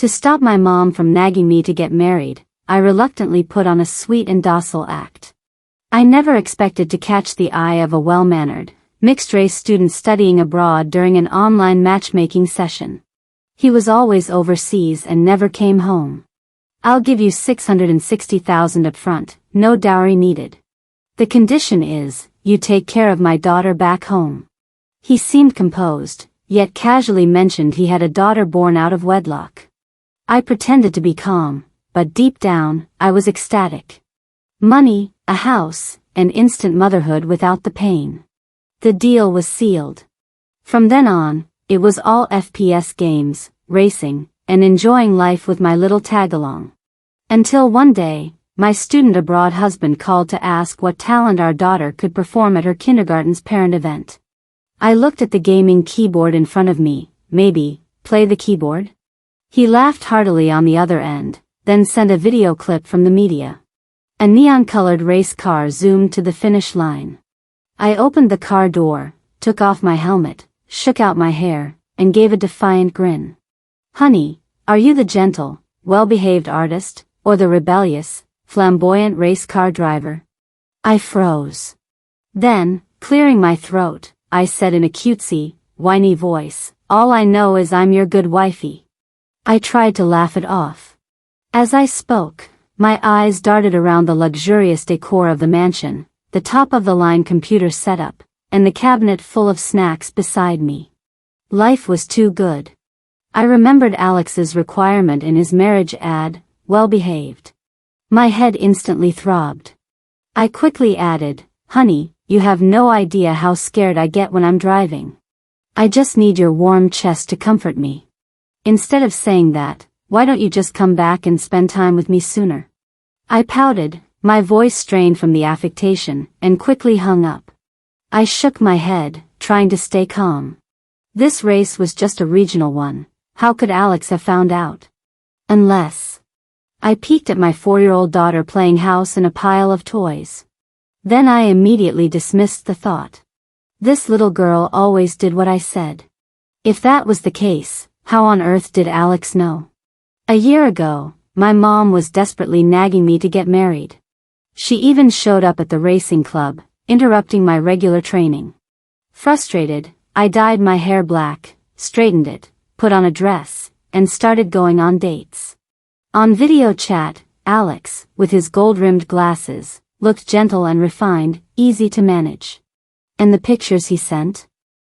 To stop my mom from nagging me to get married, I reluctantly put on a sweet and docile act. I never expected to catch the eye of a well-mannered, mixed-race student studying abroad during an online matchmaking session. He was always overseas and never came home. "I'll give you $660,000 up front, no dowry needed. The condition is, you take care of my daughter back home." He seemed composed, yet casually mentioned he had a daughter born out of wedlock. I pretended to be calm, but deep down, I was ecstatic. Money, a house, and instant motherhood without the pain. The deal was sealed. From then on, it was all FPS games, racing, and enjoying life with my little tag-along. Until one day, my student abroad husband called to ask what talent our daughter could perform at her kindergarten's parent event. I looked at the gaming keyboard in front of me. "Maybe, play the keyboard?" He laughed heartily on the other end, then sent a video clip from the media. A neon-colored race car zoomed to the finish line. I opened the car door, took off my helmet, shook out my hair, and gave a defiant grin. "Honey, are you the gentle, well-behaved artist, or the rebellious, flamboyant race car driver?" I froze. Then, clearing my throat, I said in a cutesy, whiny voice, "All I know is I'm your good wifey." I tried to laugh it off. As I spoke, my eyes darted around the luxurious decor of the mansion, the top-of-the-line computer setup, and the cabinet full of snacks beside me. Life was too good. I remembered Alex's requirement in his marriage ad, well-behaved. My head instantly throbbed. I quickly added, "Honey, you have no idea how scared I get when I'm driving. I just need your warm chest to comfort me. Instead of saying that, why don't you just come back and spend time with me sooner?" I pouted, my voice strained from the affectation, and quickly hung up. I shook my head, trying to stay calm. This race was just a regional one. How could Alex have found out? Unless... I peeked at my 4-year-old daughter playing house in a pile of toys. Then I immediately dismissed the thought. This little girl always did what I said. If that was the case, how on earth did Alex know? A year ago, my mom was desperately nagging me to get married. She even showed up at the racing club, interrupting my regular training. Frustrated, I dyed my hair black, straightened it, put on a dress, and started going on dates. On video chat, Alex, with his gold-rimmed glasses, looked gentle and refined, easy to manage. And the pictures he sent?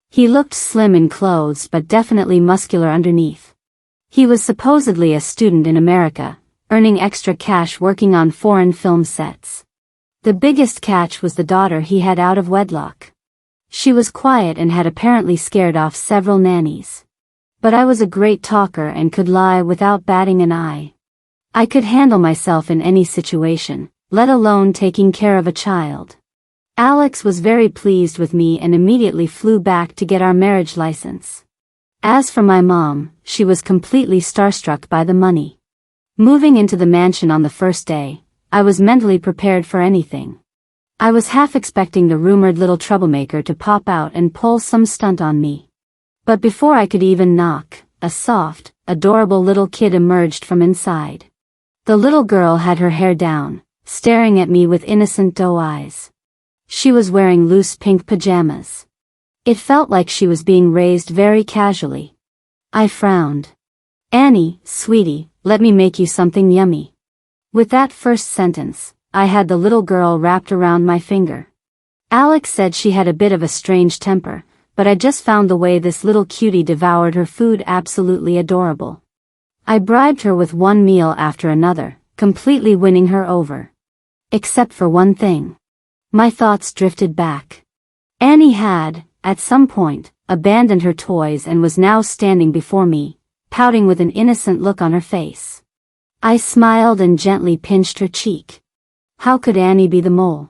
He looked slim in clothes but definitely muscular underneath. He was supposedly a student in America, earning extra cash working on foreign film sets. The biggest catch was the daughter he had out of wedlock. She was quiet and had apparently scared off several nannies. But I was a great talker and could lie without batting an eye. I could handle myself in any situation, let alone taking care of a child. Alex was very pleased with me and immediately flew back to get our marriage license. As for my mom, she was completely starstruck by the money. Moving into the mansion on the first day, I was mentally prepared for anything. I was half expecting the rumored little troublemaker to pop out and pull some stunt on me. But before I could even knock, a soft, adorable little kid emerged from inside. The little girl had her hair down, staring at me with innocent doe eyes. She was wearing loose pink pajamas. It felt like she was being raised very casually. I frowned. "Annie, sweetie, let me make you something yummy." With that first sentence, I had the little girl wrapped around my finger. Alex said she had a bit of a strange temper, but I just found the way this little cutie devoured her food absolutely adorable. I bribed her with one meal after another, completely winning her over. Except for one thing. My thoughts drifted back. Annie had, at some point, abandoned her toys and was now standing before me, pouting with an innocent look on her face. I smiled and gently pinched her cheek. How could Annie be the mole?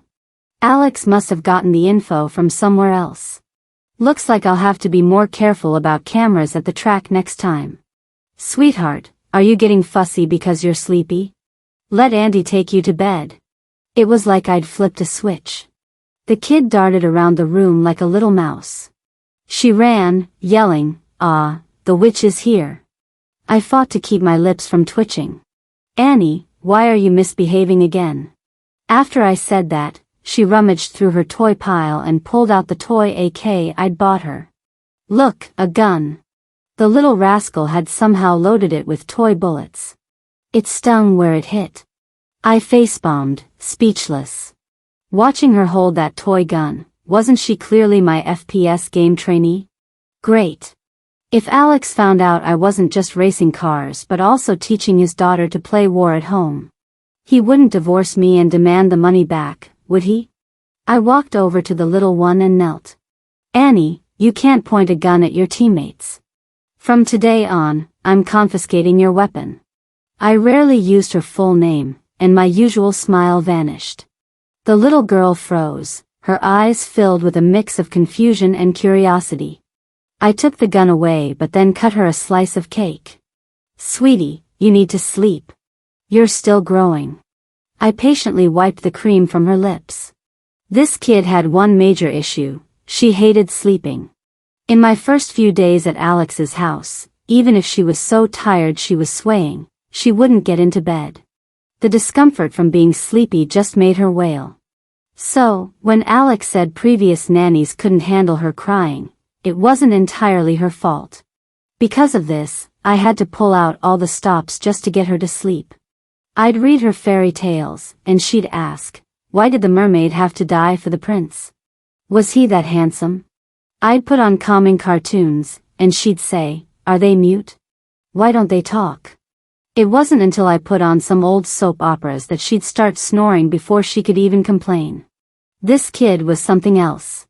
Alex must have gotten the info from somewhere else. Looks like I'll have to be more careful about cameras at the track next time. "Sweetheart, are you getting fussy because you're sleepy? Let Andy take you to bed." It was like I'd flipped a switch. The kid darted around the room like a little mouse. She ran, yelling, "Ah, the witch is here." I fought to keep my lips from twitching. "Annie, why are you misbehaving again?" After I said that, she rummaged through her toy pile and pulled out the toy AK I'd bought her. "Look, a gun." The little rascal had somehow loaded it with toy bullets. It stung where it hit. I face-bombed, speechless. Watching her hold that toy gun, wasn't she clearly my FPS game trainee? Great. If Alex found out I wasn't just racing cars but also teaching his daughter to play war at home, he wouldn't divorce me and demand the money back, would he? I walked over to the little one and knelt. "Annie, you can't point a gun at your teammates. From today on, I'm confiscating your weapon." I rarely used her full name, and my usual smile vanished. The little girl froze, her eyes filled with a mix of confusion and curiosity. I took the gun away but then cut her a slice of cake. "Sweetie, you need to sleep. You're still growing." I patiently wiped the cream from her lips. This kid had one major issue: she hated sleeping. In my first few days at Alex's house, even if she was so tired she was swaying, she wouldn't get into bed. The discomfort from being sleepy just made her wail. So, when Alex said previous nannies couldn't handle her crying, it wasn't entirely her fault. Because of this, I had to pull out all the stops just to get her to sleep. I'd read her fairy tales, and she'd ask, why did the mermaid have to die for the prince? Was he that handsome? I'd put on calming cartoons, and she'd say, are they mute? Why don't they talk? It wasn't until I put on some old soap operas that she'd start snoring before she could even complain. This kid was something else.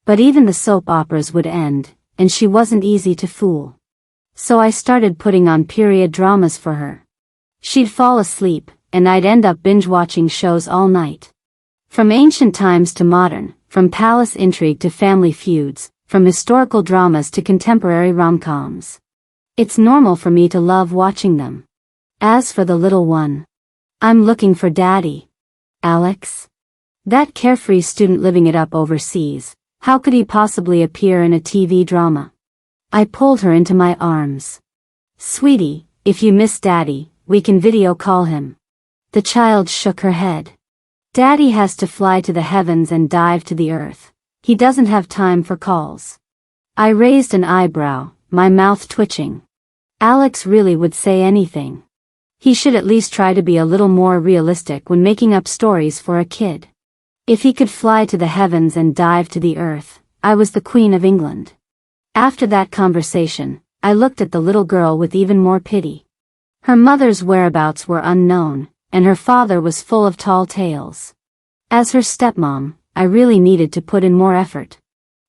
But even the soap operas would end, and she wasn't easy to fool. So I started putting on period dramas for her. She'd fall asleep, and I'd end up binge-watching shows all night. From ancient times to modern, from palace intrigue to family feuds, from historical dramas to contemporary rom-coms. It's normal for me to love watching them. As for the little one, I'm looking for Daddy. Alex? That carefree student living it up overseas, how could he possibly appear in a TV drama? I pulled her into my arms. Sweetie, if you miss Daddy, we can video call him. The child shook her head. Daddy has to fly to the heavens and dive to the earth. He doesn't have time for calls. I raised an eyebrow, my mouth twitching. Alex really would say anything. He should at least try to be a little more realistic when making up stories for a kid. If he could fly to the heavens and dive to the earth, I was the Queen of England. After that conversation, I looked at the little girl with even more pity. Her mother's whereabouts were unknown, and her father was full of tall tales. As her stepmom, I really needed to put in more effort.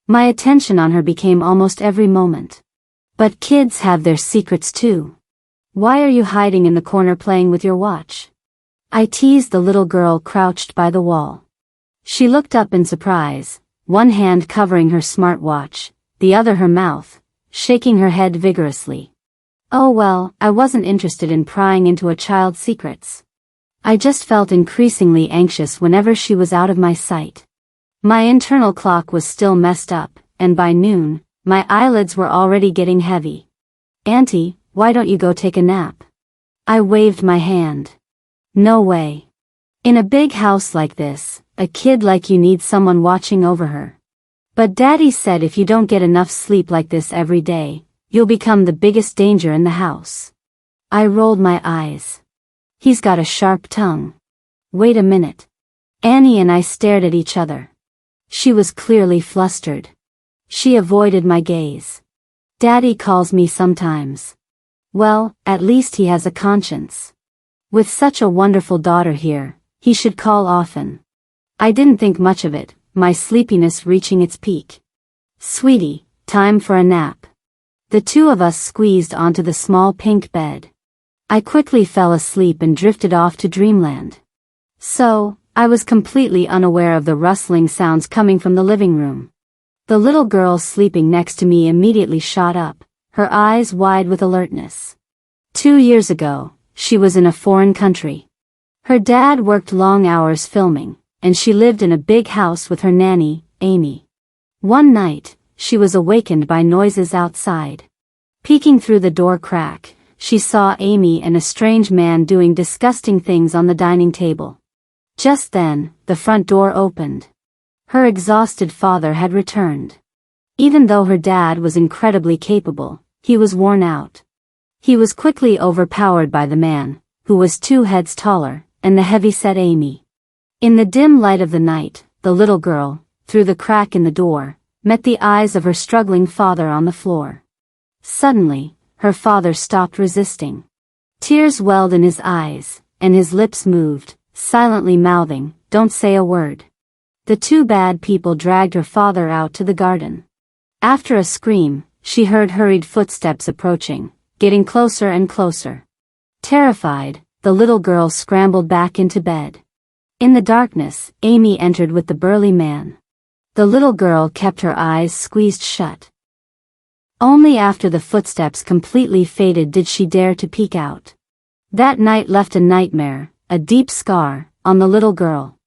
My attention on her became almost every moment. But kids have their secrets too. Why are you hiding in the corner playing with your watch? I teased the little girl crouched by the wall. She looked up in surprise, one hand covering her smartwatch, the other her mouth, shaking her head vigorously. Oh well, I wasn't interested in prying into a child's secrets. I just felt increasingly anxious whenever she was out of my sight. My internal clock was still messed up, and by noon, my eyelids were already getting heavy. Auntie, why don't you go take a nap? I waved my hand. No way. In a big house like this, a kid like you needs someone watching over her. But Daddy said if you don't get enough sleep like this every day, you'll become the biggest danger in the house. I rolled my eyes. He's got a sharp tongue. Wait a minute. Annie and I stared at each other. She was clearly flustered. She avoided my gaze. Daddy calls me sometimes. Well, at least he has a conscience. With such a wonderful daughter here, he should call often. I didn't think much of it, my sleepiness reaching its peak. Sweetie, time for a nap. The two of us squeezed onto the small pink bed. I quickly fell asleep and drifted off to dreamland. So, I was completely unaware of the rustling sounds coming from the living room. The little girl sleeping next to me immediately shot up, her eyes wide with alertness. 2 years ago, she was in a foreign country. Her dad worked long hours filming, and she lived in a big house with her nanny, Amy. One night, she was awakened by noises outside. Peeking through the door crack, she saw Amy and a strange man doing disgusting things on the dining table. Just then, the front door opened. Her exhausted father had returned. Even though her dad was incredibly capable, he was worn out. He was quickly overpowered by the man, who was 2 heads taller, and the heavy-set Amy. In the dim light of the night, the little girl, through the crack in the door, met the eyes of her struggling father on the floor. Suddenly, her father stopped resisting. Tears welled in his eyes, and his lips moved, silently mouthing, "Don't say a word." The 2 bad people dragged her father out to the garden. After a scream, she heard hurried footsteps approaching, getting closer and closer. Terrified, the little girl scrambled back into bed. In the darkness, Amy entered with the burly man. The little girl kept her eyes squeezed shut. Only after the footsteps completely faded did she dare to peek out. That night left a nightmare, a deep scar, on the little girl.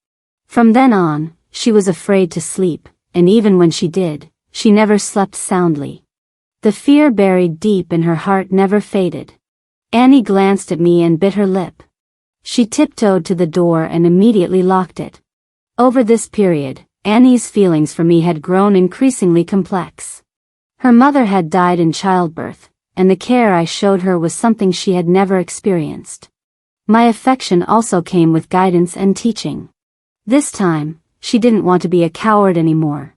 From then on, she was afraid to sleep, and even when she did, she never slept soundly. The fear buried deep in her heart never faded. Annie glanced at me and bit her lip. She tiptoed to the door and immediately locked it. Over this period, Annie's feelings for me had grown increasingly complex. Her mother had died in childbirth, and the care I showed her was something she had never experienced. My affection also came with guidance and teaching. This time, she didn't want to be a coward anymore.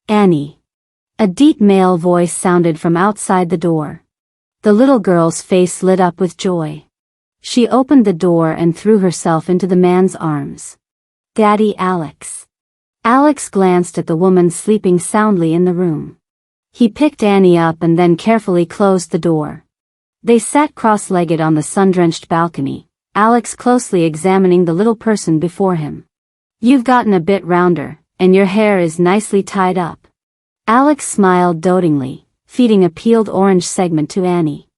"Annie." A deep male voice sounded from outside the door. The little girl's face lit up with joy. She opened the door and threw herself into the man's arms. "Daddy Alex." Alex glanced at the woman sleeping soundly in the room. He picked Annie up and then carefully closed the door. They sat cross-legged on the sun-drenched balcony, Alex closely examining the little person before him. "You've gotten a bit rounder, and your hair is nicely tied up." Alex smiled dotingly, feeding a peeled orange segment to Annie.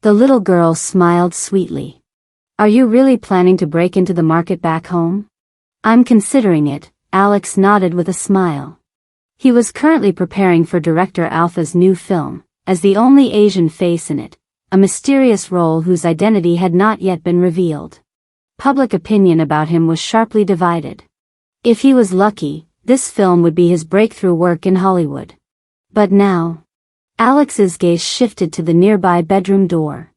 The little girl smiled sweetly. "Are you really planning to break into the market back home?" "I'm considering it," Alex nodded with a smile. He was currently preparing for director Alpha's new film, as the only Asian face in it, a mysterious role whose identity had not yet been revealed. Public opinion about him was sharply divided. If he was lucky, this film would be his breakthrough work in Hollywood. But now, Alex's gaze shifted to the nearby bedroom door.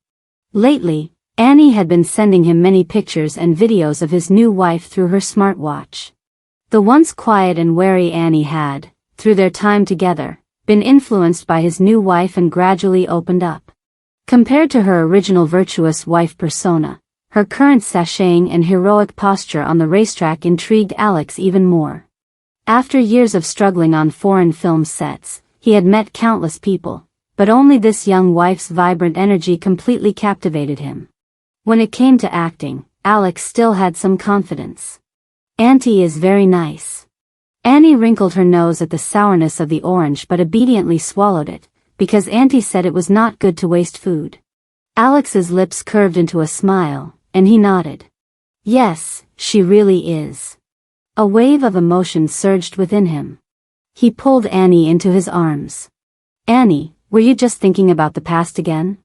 Lately, Annie had been sending him many pictures and videos of his new wife through her smartwatch. The once quiet and wary Annie had, through their time together, been influenced by his new wife and gradually opened up. Compared to her original virtuous wife persona, her current sashaying and heroic posture on the racetrack intrigued Alex even more. After years of struggling on foreign film sets, he had met countless people, but only this young wife's vibrant energy completely captivated him. When it came to acting, Alex still had some confidence. "Auntie is very nice." Annie wrinkled her nose at the sourness of the orange but obediently swallowed it, because Auntie said it was not good to waste food. Alex's lips curved into a smile, and he nodded. "Yes, she really is." A wave of emotion surged within him. He pulled Annie into his arms. "Annie, were you just thinking about the past again?"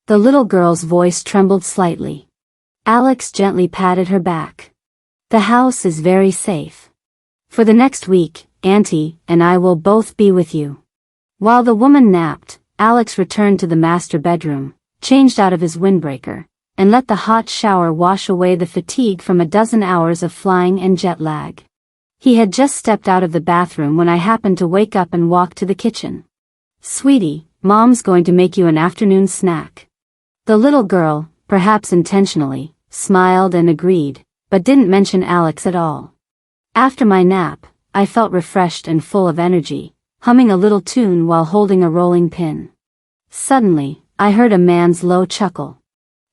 The little girl's voice trembled slightly. Alex gently patted her back. "The house is very safe. For the next week, Auntie and I will both be with you." While the woman napped, Alex returned to the master bedroom, changed out of his windbreaker, and let the hot shower wash away the fatigue from a dozen hours of flying and jet lag. He had just stepped out of the bathroom when I happened to wake up and walk to the kitchen. "Sweetie, Mom's going to make you an afternoon snack." The little girl, perhaps intentionally, smiled and agreed, but didn't mention Alex at all. After my nap, I felt refreshed and full of energy, humming a little tune while holding a rolling pin. Suddenly, I heard a man's low chuckle.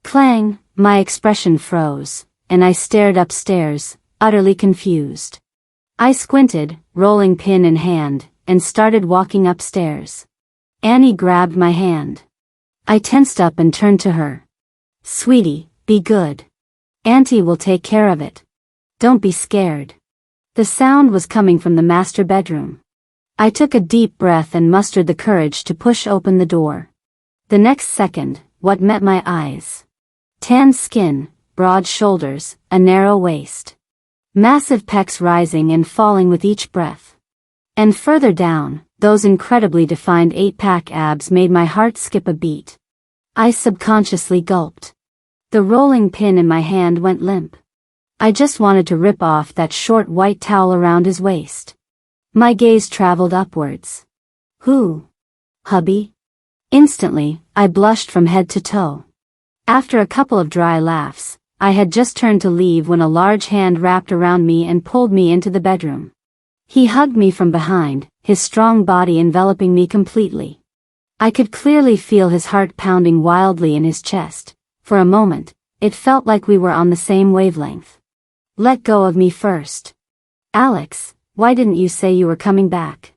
Clang! My expression froze, and I stared upstairs, utterly confused. I squinted, rolling pin in hand, and started walking upstairs. Annie grabbed my hand. I tensed up and turned to her. "Sweetie, be good. Auntie will take care of it. Don't be scared." The sound was coming from the master bedroom. I took a deep breath and mustered the courage to push open the door. The next second, what met my eyes. Tan skin, broad shoulders, a narrow waist. Massive pecs rising and falling with each breath. And further down, those incredibly defined 8-pack abs made my heart skip a beat. I subconsciously gulped. The rolling pin in my hand went limp. I just wanted to rip off that short white towel around his waist. My gaze traveled upwards. Who? Hubby? Instantly, I blushed from head to toe. After a couple of dry laughs, I had just turned to leave when a large hand wrapped around me and pulled me into the bedroom. He hugged me from behind, his strong body enveloping me completely. I could clearly feel his heart pounding wildly in his chest. For a moment, it felt like we were on the same wavelength. Let go of me first. Alex, why didn't you say you were coming back?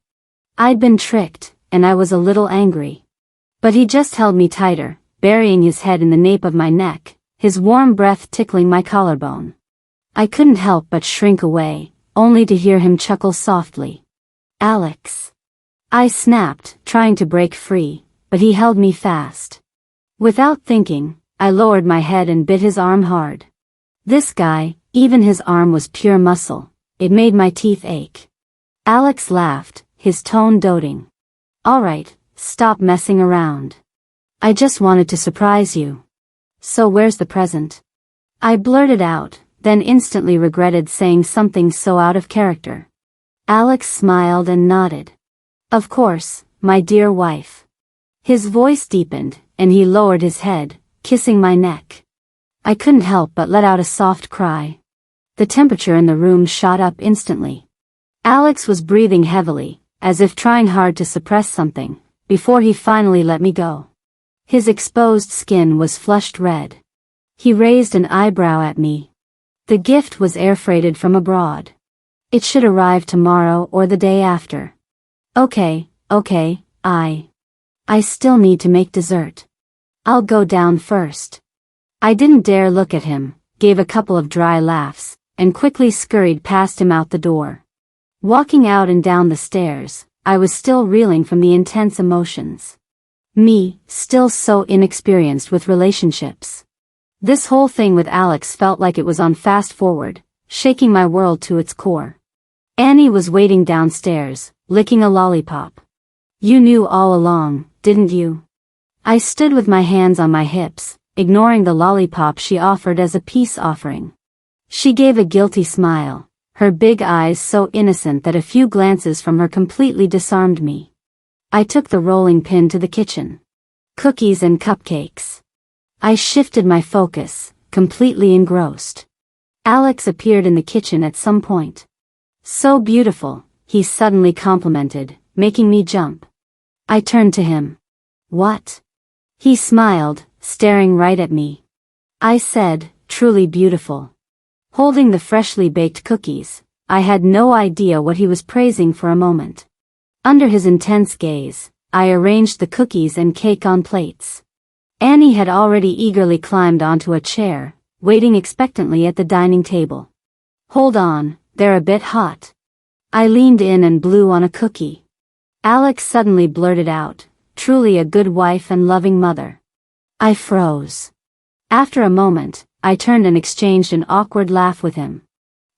I'd been tricked, and I was a little angry. But he just held me tighter, burying his head in the nape of my neck, his warm breath tickling my collarbone. I couldn't help but shrink away, only to hear him chuckle softly. Alex. I snapped, trying to break free, but he held me fast. Without thinking, I lowered my head and bit his arm hard. This guy, even his arm was pure muscle. It made my teeth ache. Alex laughed, his tone doting. All right, stop messing around. I just wanted to surprise you. So where's the present? I blurted out, then instantly regretted saying something so out of character. Alex smiled and nodded. Of course, my dear wife. His voice deepened, and he lowered his head, kissing my neck. I couldn't help but let out a soft cry. The temperature in the room shot up instantly. Alex was breathing heavily, as if trying hard to suppress something, before he finally let me go. His exposed skin was flushed red. He raised an eyebrow at me. The gift was air freighted from abroad. It should arrive tomorrow or the day after. Okay, I still need to make dessert. I'll go down first. I didn't dare look at him, gave a couple of dry laughs, and quickly scurried past him out the door. Walking out and down the stairs, I was still reeling from the intense emotions. Me, still so inexperienced with relationships. This whole thing with Alex felt like it was on fast forward, shaking my world to its core. Annie was waiting downstairs, licking a lollipop. You knew all along, didn't you? I stood with my hands on my hips, ignoring the lollipop she offered as a peace offering. She gave a guilty smile, her big eyes so innocent that a few glances from her completely disarmed me. I took the rolling pin to the kitchen. Cookies and cupcakes. I shifted my focus, completely engrossed. Alex appeared in the kitchen at some point. So beautiful, he suddenly complimented, making me jump. I turned to him. What? He smiled, staring right at me. I said, truly beautiful. Holding the freshly baked cookies, I had no idea what he was praising for a moment. Under his intense gaze, I arranged the cookies and cake on plates. Annie had already eagerly climbed onto a chair, waiting expectantly at the dining table. Hold on, they're a bit hot. I leaned in and blew on a cookie. Alex suddenly blurted out, truly a good wife and loving mother. I froze. After a moment, I turned and exchanged an awkward laugh with him.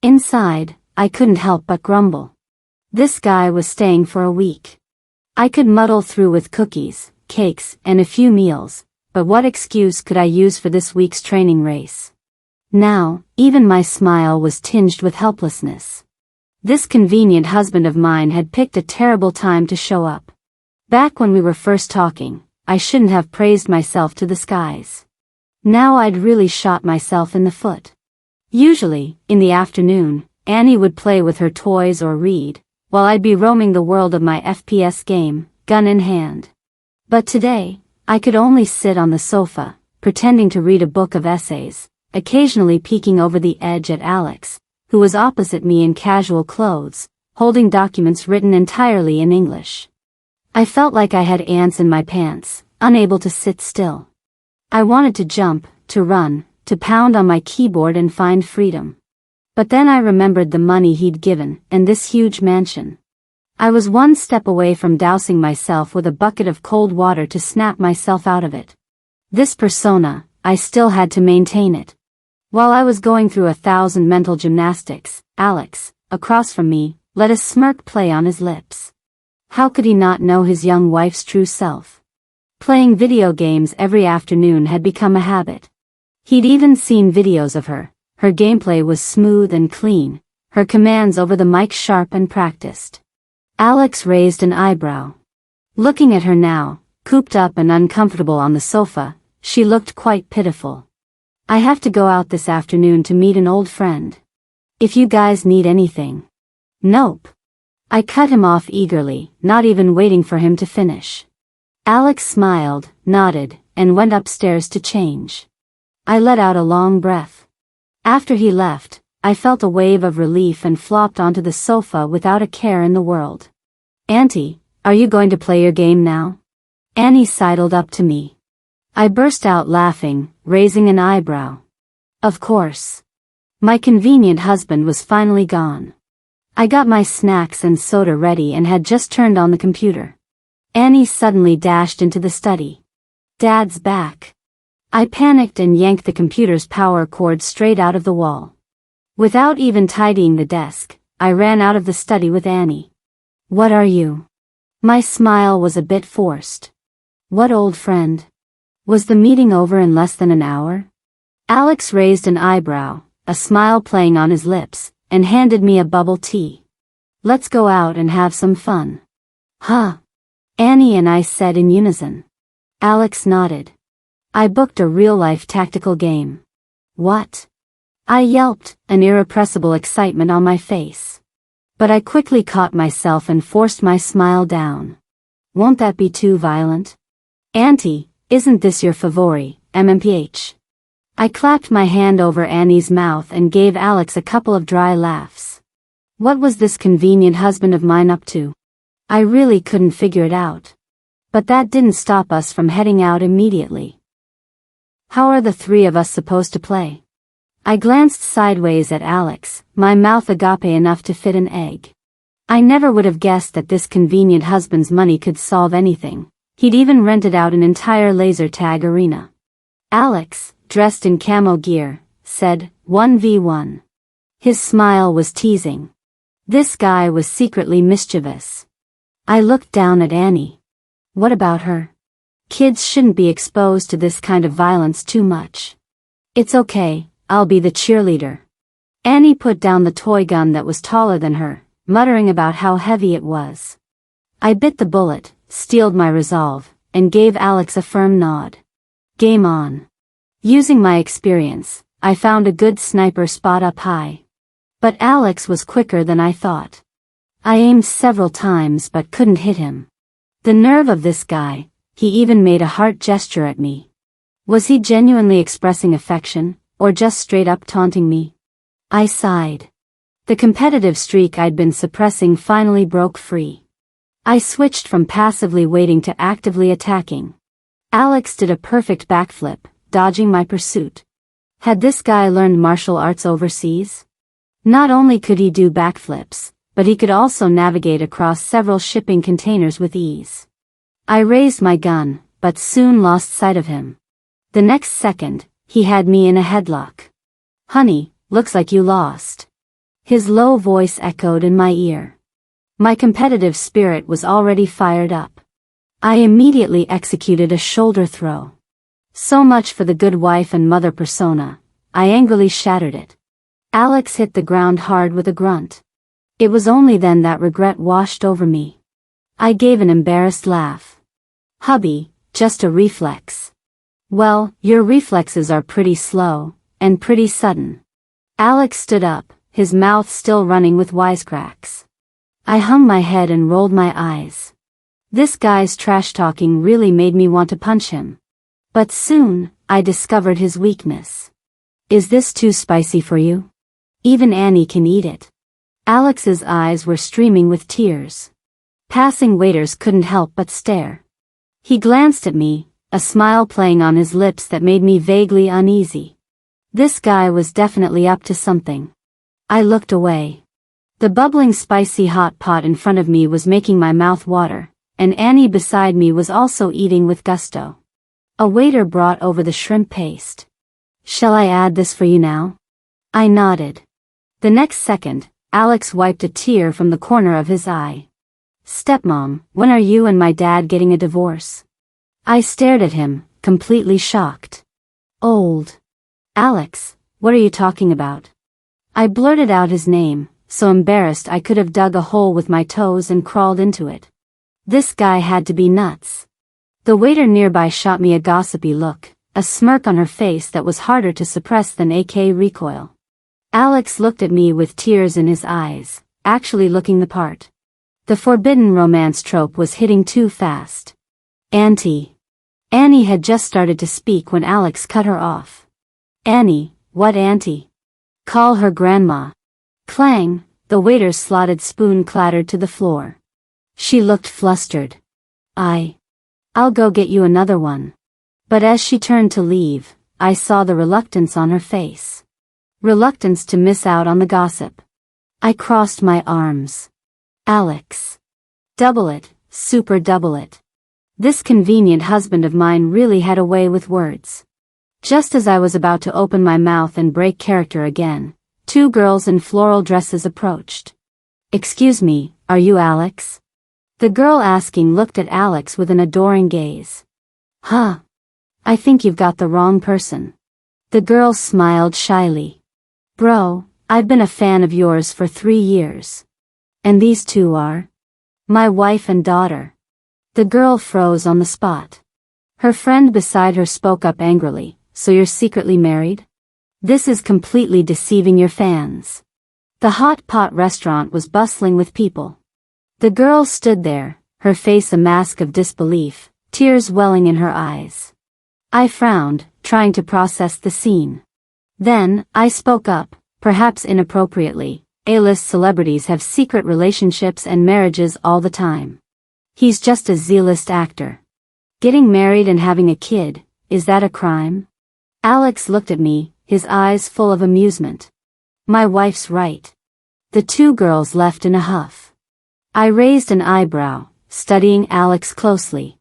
Inside, I couldn't help but grumble. This guy was staying for a week. I could muddle through with cookies, cakes, and a few meals, but what excuse could I use for this week's training race? Now, even my smile was tinged with helplessness. This convenient husband of mine had picked a terrible time to show up. Back when we were first talking, I shouldn't have praised myself to the skies. Now I'd really shot myself in the foot. Usually, in the afternoon, Annie would play with her toys or read, while I'd be roaming the world of my FPS game, gun in hand. But today, I could only sit on the sofa, pretending to read a book of essays, occasionally peeking over the edge at Alex, who was opposite me in casual clothes, holding documents written entirely in English. I felt like I had ants in my pants, unable to sit still. I wanted to jump, to run, to pound on my keyboard and find freedom. But then I remembered the money he'd given, and this huge mansion. I was one step away from dousing myself with a bucket of cold water to snap myself out of it. This persona, I still had to maintain it. While I was going through 1,000 mental gymnastics, Alex, across from me, let a smirk play on his lips. How could he not know his young wife's true self? Playing video games every afternoon had become a habit. He'd even seen videos of her. Her gameplay was smooth and clean, her commands over the mic sharp and practiced. Alex raised an eyebrow. Looking at her now, cooped up and uncomfortable on the sofa, she looked quite pitiful. I have to go out this afternoon to meet an old friend. If you guys need anything. Nope. I cut him off eagerly, not even waiting for him to finish. Alex smiled, nodded, and went upstairs to change. I let out a long breath. After he left, I felt a wave of relief and flopped onto the sofa without a care in the world. Auntie, are you going to play your game now? Annie sidled up to me. I burst out laughing, raising an eyebrow. Of course. My convenient husband was finally gone. I got my snacks and soda ready and had just turned on the computer. Annie suddenly dashed into the study. Dad's back. I panicked and yanked the computer's power cord straight out of the wall. Without even tidying the desk, I ran out of the study with Annie. What are you? My smile was a bit forced. What old friend? Was the meeting over in less than an hour? Alex raised an eyebrow, a smile playing on his lips, and handed me a bubble tea. Let's go out and have some fun. Huh? Annie and I said in unison. Alex nodded. I booked a real-life tactical game. What? I yelped, an irrepressible excitement on my face. But I quickly caught myself and forced my smile down. Won't that be too violent? Auntie, isn't this your favori, MMPH? I clapped my hand over Annie's mouth and gave Alex a couple of dry laughs. What was this convenient husband of mine up to? I really couldn't figure it out. But that didn't stop us from heading out immediately. How are the three of us supposed to play? I glanced sideways at Alex, my mouth agape enough to fit an egg. I never would have guessed that this convenient husband's money could solve anything. He'd even rented out an entire laser tag arena. Alex, dressed in camo gear, said, 1v1. His smile was teasing. This guy was secretly mischievous. I looked down at Annie. What about her? Kids shouldn't be exposed to this kind of violence too much. It's okay, I'll be the cheerleader. Annie put down the toy gun that was taller than her, muttering about how heavy it was. I bit the bullet, steeled my resolve, and gave Alex a firm nod. Game on. Using my experience, I found a good sniper spot up high. But Alex was quicker than I thought. I aimed several times but couldn't hit him. The nerve of this guy, he even made a heart gesture at me. Was he genuinely expressing affection, or just straight up taunting me? I sighed. The competitive streak I'd been suppressing finally broke free. I switched from passively waiting to actively attacking. Alex did a perfect backflip, dodging my pursuit. Had this guy learned martial arts overseas? Not only could he do backflips, but he could also navigate across several shipping containers with ease. I raised my gun, but soon lost sight of him. The next second, he had me in a headlock. Honey, looks like you lost. His low voice echoed in my ear. My competitive spirit was already fired up. I immediately executed a shoulder throw. So much for the good wife and mother persona. I angrily shattered it. Alex hit the ground hard with a grunt. It was only then that regret washed over me. I gave an embarrassed laugh. Hubby, just a reflex. Well, your reflexes are pretty slow, and pretty sudden. Alex stood up, his mouth still running with wisecracks. I hung my head and rolled my eyes. This guy's trash-talking really made me want to punch him. But soon, I discovered his weakness. Is this too spicy for you? Even Annie can eat it. Alex's eyes were streaming with tears. Passing waiters couldn't help but stare. He glanced at me, a smile playing on his lips that made me vaguely uneasy. This guy was definitely up to something. I looked away. The bubbling spicy hot pot in front of me was making my mouth water, and Annie beside me was also eating with gusto. A waiter brought over the shrimp paste. "Shall I add this for you now?" I nodded. The next second, Alex wiped a tear from the corner of his eye. "Stepmom, when are you and my dad getting a divorce?" I stared at him, completely shocked. "Old." "Alex, what are you talking about?" I blurted out his name, so embarrassed I could have dug a hole with my toes and crawled into it. This guy had to be nuts. The waiter nearby shot me a gossipy look, a smirk on her face that was harder to suppress than AK recoil. Alex looked at me with tears in his eyes, actually looking the part. The forbidden romance trope was hitting too fast. "Auntie." Annie had just started to speak when Alex cut her off. "Annie, what auntie?" "Call her grandma." Clang, the waiter's slotted spoon clattered to the floor. She looked flustered. I'll go get you another one." But as she turned to leave, I saw the reluctance on her face. Reluctance to miss out on the gossip. I crossed my arms. "Alex. Double it, super double it." This convenient husband of mine really had a way with words. Just as I was about to open my mouth and break character again, two girls in floral dresses approached. "Excuse me, are you Alex?" The girl asking looked at Alex with an adoring gaze. "Huh. I think you've got the wrong person." The girl smiled shyly. "Bro, I've been a fan of yours for 3 years. And these two are?" "My wife and daughter." The girl froze on the spot. Her friend beside her spoke up angrily. "So you're secretly married? This is completely deceiving your fans." The hot pot restaurant was bustling with people. The girl stood there, her face a mask of disbelief, tears welling in her eyes. I frowned, trying to process the scene. Then, I spoke up, perhaps inappropriately. A-list celebrities have secret relationships and marriages all the time. He's just a Z-list actor. Getting married and having a kid, is that a crime? Alex looked at me, his eyes full of amusement. "My wife's right." The two girls left in a huff. I raised an eyebrow, studying Alex closely.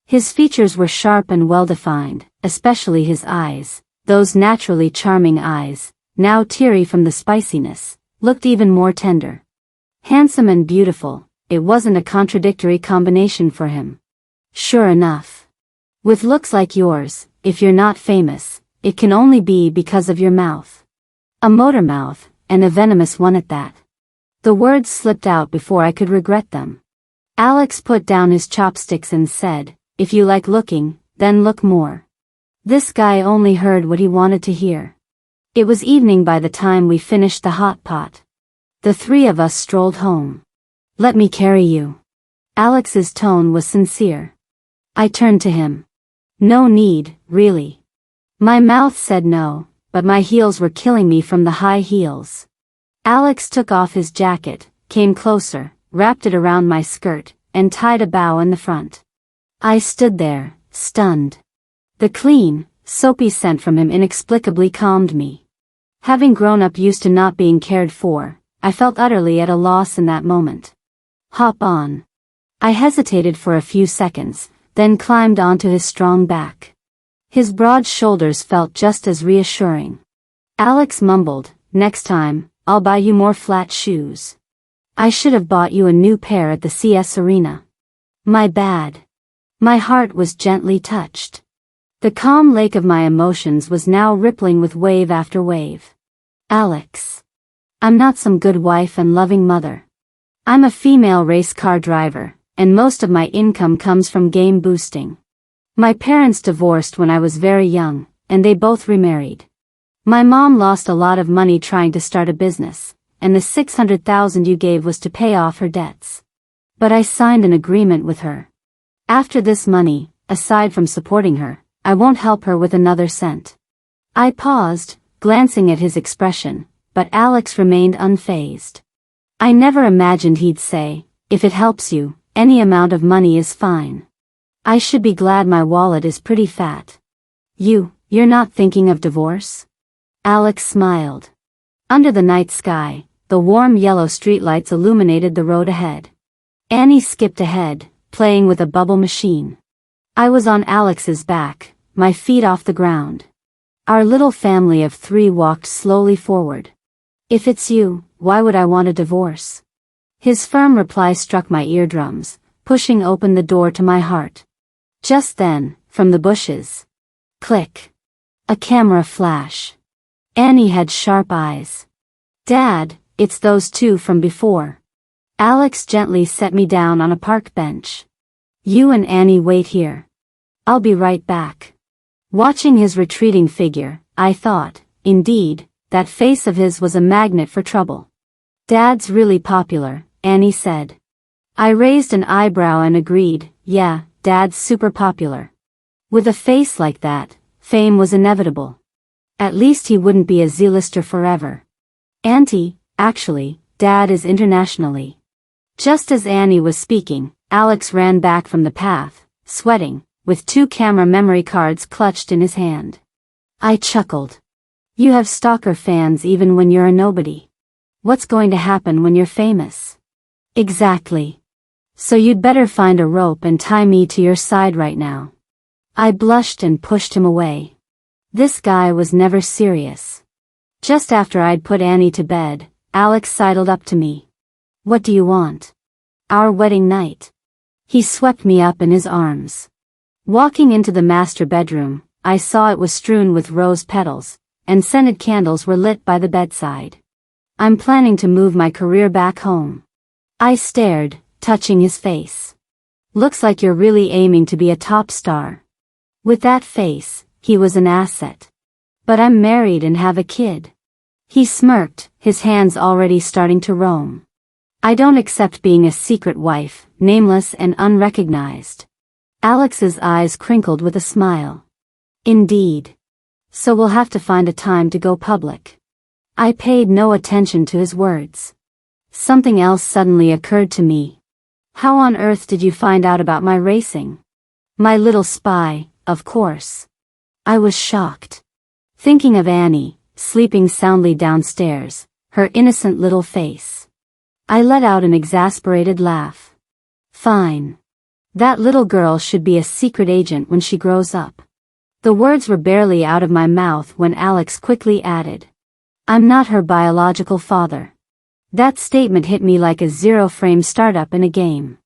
His features were sharp and well-defined, especially his eyes. Those naturally charming eyes, now teary from the spiciness, looked even more tender. Handsome and beautiful, it wasn't a contradictory combination for him. Sure enough. With looks like yours, if you're not famous, it can only be because of your mouth. A motor mouth, and a venomous one at that. The words slipped out before I could regret them. Alex put down his chopsticks and said, "If you like looking, then look more." This guy only heard what he wanted to hear. It was evening by the time we finished the hot pot. The three of us strolled home. "Let me carry you." Alex's tone was sincere. I turned to him. "No need, really." My mouth said no, but my heels were killing me from the high heels. Alex took off his jacket, came closer, wrapped it around my skirt, and tied a bow in the front. I stood there, stunned. The clean, soapy scent from him inexplicably calmed me. Having grown up used to not being cared for, I felt utterly at a loss in that moment. "Hop on." I hesitated for a few seconds, then climbed onto his strong back. His broad shoulders felt just as reassuring. Alex mumbled, "Next time, I'll buy you more flat shoes. I should have bought you a new pair at the CS Arena." My bad. My heart was gently touched. The calm lake of my emotions was now rippling with wave after wave. "Alex. I'm not some good wife and loving mother. I'm a female race car driver, and most of my income comes from game boosting. My parents divorced when I was very young, and they both remarried. My mom lost a lot of money trying to start a business, and the $600,000 you gave was to pay off her debts. But I signed an agreement with her. After this money, aside from supporting her, I won't help her with another cent." I paused, glancing at his expression, but Alex remained unfazed. I never imagined he'd say, "If it helps you, any amount of money is fine. I should be glad my wallet is pretty fat." You're not thinking of divorce?" Alex smiled. Under the night sky, the warm yellow streetlights illuminated the road ahead. Annie skipped ahead, playing with a bubble machine. I was on Alex's back, my feet off the ground. Our little family of 3 walked slowly forward. "If it's you, why would I want a divorce?" His firm reply struck my eardrums, pushing open the door to my heart. Just then, from the bushes. Click. A camera flash. Annie had sharp eyes. "Dad, it's those 2 from before." Alex gently set me down on a park bench. "You and Annie wait here. I'll be right back." Watching his retreating figure, I thought, indeed, that face of his was a magnet for trouble. "Dad's really popular," Annie said. I raised an eyebrow and agreed, yeah, Dad's super popular. With a face like that, fame was inevitable. At least he wouldn't be a Z-lister forever. "Auntie, actually, Dad is internationally." Just as Annie was speaking, Alex ran back from the path, sweating, with 2 camera memory cards clutched in his hand. I chuckled. "You have stalker fans even when you're a nobody. What's going to happen when you're famous?" "Exactly. So you'd better find a rope and tie me to your side right now." I blushed and pushed him away. This guy was never serious. Just after I'd put Annie to bed, Alex sidled up to me. "What do you want?" "Our wedding night." He swept me up in his arms. Walking into the master bedroom, I saw it was strewn with rose petals, and scented candles were lit by the bedside. "I'm planning to move my career back home." I stared, touching his face. "Looks like you're really aiming to be a top star." With that face, he was an asset. "But I'm married and have a kid." He smirked, his hands already starting to roam. "I don't accept being a secret wife, nameless and unrecognized." Alex's eyes crinkled with a smile. "Indeed. So we'll have to find a time to go public." I paid no attention to his words. Something else suddenly occurred to me. "How on earth did you find out about my racing?" "My little spy, of course." I was shocked. Thinking of Annie, sleeping soundly downstairs, her innocent little face. I let out an exasperated laugh. "Fine. That little girl should be a secret agent when she grows up." The words were barely out of my mouth when Alex quickly added, "I'm not her biological father." That statement hit me like a zero-frame startup in a game.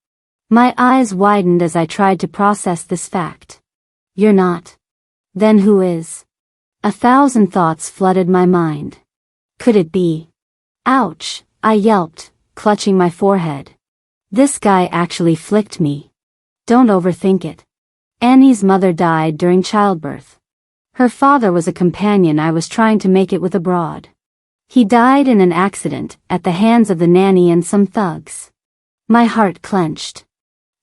My eyes widened as I tried to process this fact. "You're not? Then who is?" 1,000 thoughts flooded my mind. Could it be? "Ouch," I yelped, clutching my forehead. This guy actually flicked me. Don't overthink it. Annie's mother died during childbirth. Her father was a companion I was trying to make it with abroad. He died in an accident at the hands of the nanny and some thugs. My heart clenched.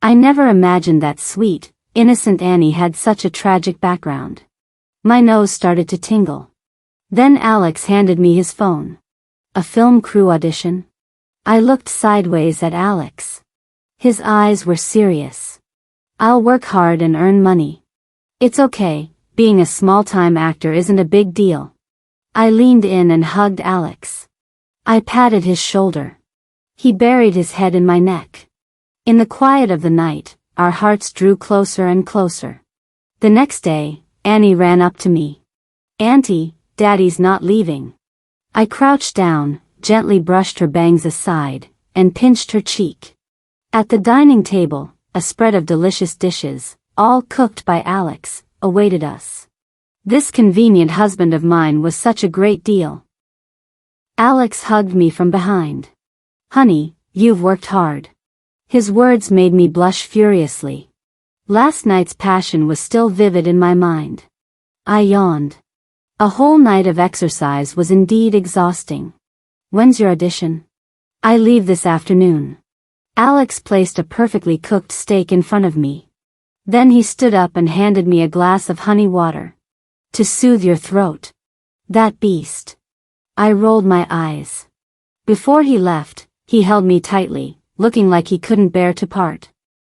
I never imagined that sweet, innocent Annie had such a tragic background. My nose started to tingle. Then Alex handed me his phone. "A film crew audition?" I looked sideways at Alex. His eyes were serious. "I'll work hard and earn money. It's okay, being a small-time actor isn't a big deal." I leaned in and hugged Alex. I patted his shoulder. He buried his head in my neck. In the quiet of the night, our hearts drew closer and closer. The next day, Annie ran up to me. "Auntie, Daddy's not leaving." I crouched down, gently brushed her bangs aside, and pinched her cheek. At the dining table, a spread of delicious dishes, all cooked by Alex, awaited us. This convenient husband of mine was such a great deal. Alex hugged me from behind. "Honey, you've worked hard." His words made me blush furiously. Last night's passion was still vivid in my mind. I yawned. A whole night of exercise was indeed exhausting. "When's your audition?" "I leave this afternoon." Alex placed a perfectly cooked steak in front of me. Then he stood up and handed me a glass of honey water. "To soothe your throat." That beast. I rolled my eyes. Before he left, he held me tightly, looking like he couldn't bear to part.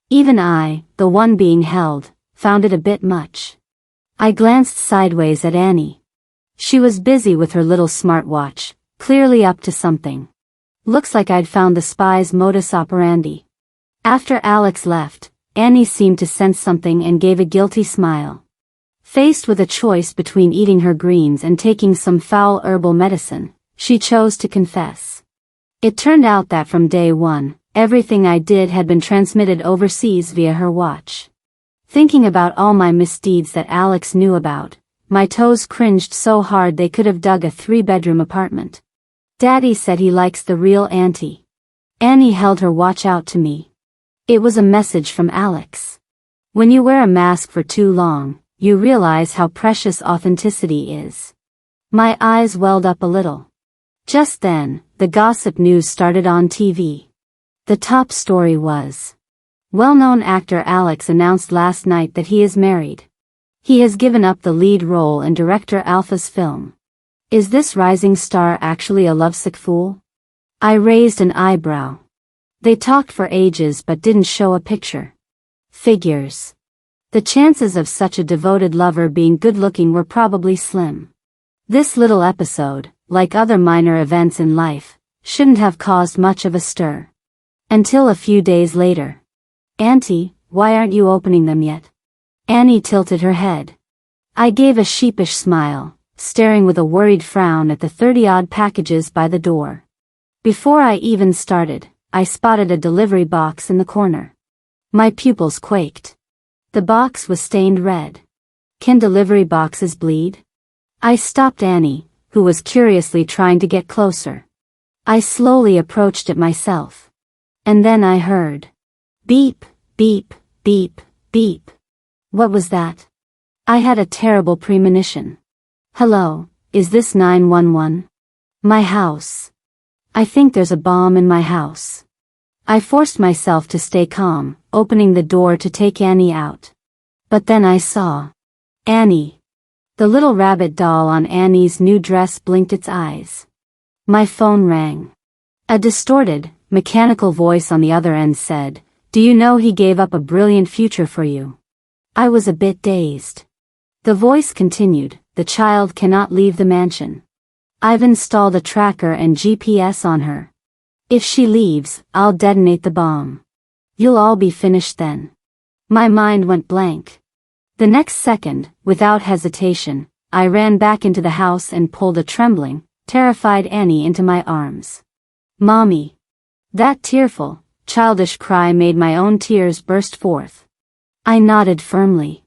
Even I, the one being held, found it a bit much. I glanced sideways at Annie. She was busy with her little smartwatch, clearly up to something. Looks like I'd found the spy's modus operandi. After Alex left, Annie seemed to sense something and gave a guilty smile. Faced with a choice between eating her greens and taking some foul herbal medicine, she chose to confess. It turned out that from day one, everything I did had been transmitted overseas via her watch. Thinking about all my misdeeds that Alex knew about, my toes cringed so hard they could have dug a 3-bedroom apartment. Daddy said he likes the real Auntie. Annie held her watch out to me. It was a message from Alex. When you wear a mask for too long, you realize how precious authenticity is. My eyes welled up a little. Just then, the gossip news started on TV. The top story was: well-known actor Alex announced last night that he is married. He has given up the lead role in director Alpha's film. Is this rising star actually a lovesick fool? I raised an eyebrow. They talked for ages but didn't show a picture. Figures. The chances of such a devoted lover being good-looking were probably slim. This little episode, like other minor events in life, shouldn't have caused much of a stir. Until a few days later. Auntie, why aren't you opening them yet? Annie tilted her head. I gave a sheepish smile, staring with a worried frown at the 30-odd packages by the door. Before I even started, I spotted a delivery box in the corner. My pupils quaked. The box was stained red. Can delivery boxes bleed? I stopped Annie, who was curiously trying to get closer. I slowly approached it myself. And then I heard. Beep, beep, beep, beep. What was that? I had a terrible premonition. Hello, is this 911? My house. I think there's a bomb in my house. I forced myself to stay calm, opening the door to take Annie out. But then I saw. Annie. The little rabbit doll on Annie's new dress blinked its eyes. My phone rang. A distorted, mechanical voice on the other end said, "Do you know he gave up a brilliant future for you?" I was a bit dazed. The voice continued, "The child cannot leave the mansion. I've installed a tracker and GPS on her. If she leaves, I'll detonate the bomb. You'll all be finished then." My mind went blank. The next second, without hesitation, I ran back into the house and pulled a trembling, terrified Annie into my arms. Mommy. That tearful, childish cry made my own tears burst forth. I nodded firmly.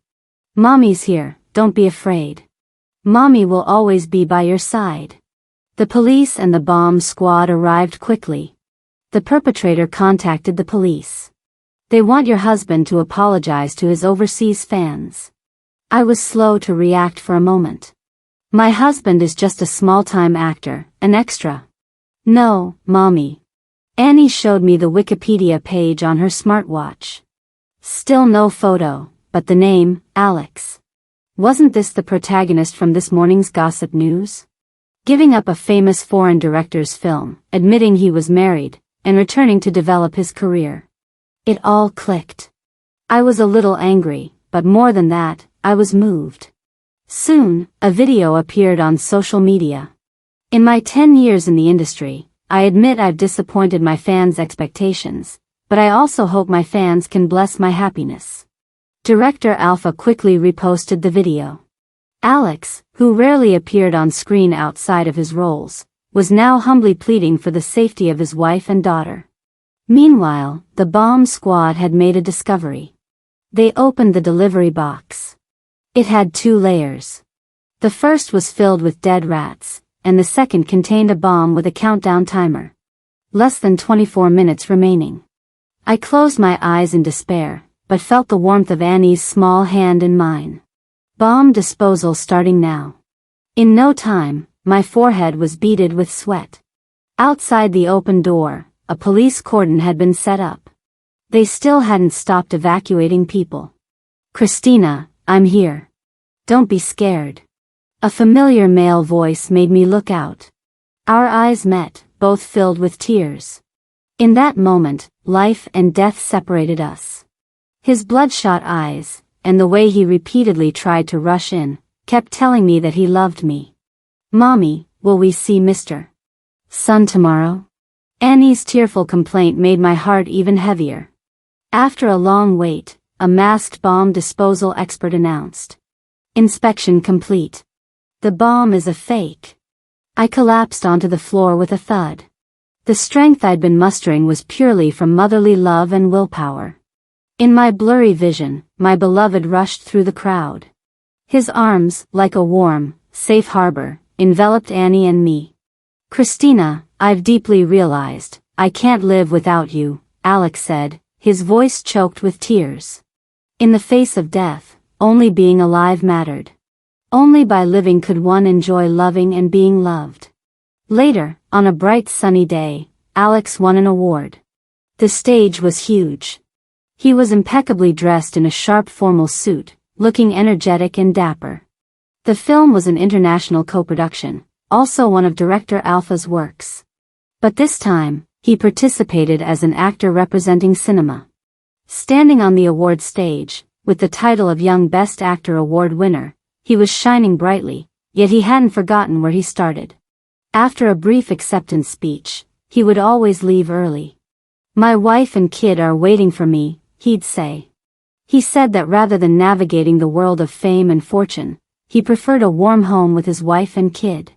Mommy's here, don't be afraid. Mommy will always be by your side. The police and the bomb squad arrived quickly. The perpetrator contacted the police. They want your husband to apologize to his overseas fans. I was slow to react for a moment. My husband is just a small-time actor, an extra. No, Mommy. Annie showed me the Wikipedia page on her smartwatch. Still no photo, but the name, Alex. Wasn't this the protagonist from this morning's gossip news? Giving up a famous foreign director's film, admitting he was married, and returning to develop his career. It all clicked. I was a little angry, but more than that, I was moved. Soon, a video appeared on social media. In my 10 years in the industry, I admit I've disappointed my fans' expectations, but I also hope my fans can bless my happiness. Director Alpha quickly reposted the video. Alex, who rarely appeared on screen outside of his roles, was now humbly pleading for the safety of his wife and daughter. Meanwhile, the bomb squad had made a discovery. They opened the delivery box. It had 2 layers. The first was filled with dead rats, and the second contained a bomb with a countdown timer. Less than 24 minutes remaining. I closed my eyes in despair, but felt the warmth of Annie's small hand in mine. Bomb disposal starting now. In no time, my forehead was beaded with sweat. Outside the open door, a police cordon had been set up. They still hadn't stopped evacuating people. Christina, I'm here. Don't be scared. A familiar male voice made me look out. Our eyes met, both filled with tears. In that moment, life and death separated us. His bloodshot eyes, and the way he repeatedly tried to rush in, kept telling me that he loved me. Mommy, will we see Mr. Son tomorrow? Annie's tearful complaint made my heart even heavier. After a long wait, a masked bomb disposal expert announced. Inspection complete. The bomb is a fake. I collapsed onto the floor with a thud. The strength I'd been mustering was purely from motherly love and willpower. In my blurry vision, my beloved rushed through the crowd. His arms, like a warm, safe harbor, enveloped Annie and me. "Christina, I've deeply realized, I can't live without you," Alex said, his voice choked with tears. In the face of death, only being alive mattered. Only by living could one enjoy loving and being loved. Later, on a bright sunny day, Alex won an award. The stage was huge. He was impeccably dressed in a sharp formal suit, looking energetic and dapper. The film was an international co-production, also one of director Alpha's works. But this time, he participated as an actor representing cinema. Standing on the award stage, with the title of Young Best Actor Award winner, he was shining brightly, yet he hadn't forgotten where he started. After a brief acceptance speech, he would always leave early. "My wife and kid are waiting for me," he'd say. He said that rather than navigating the world of fame and fortune, he preferred a warm home with his wife and kid.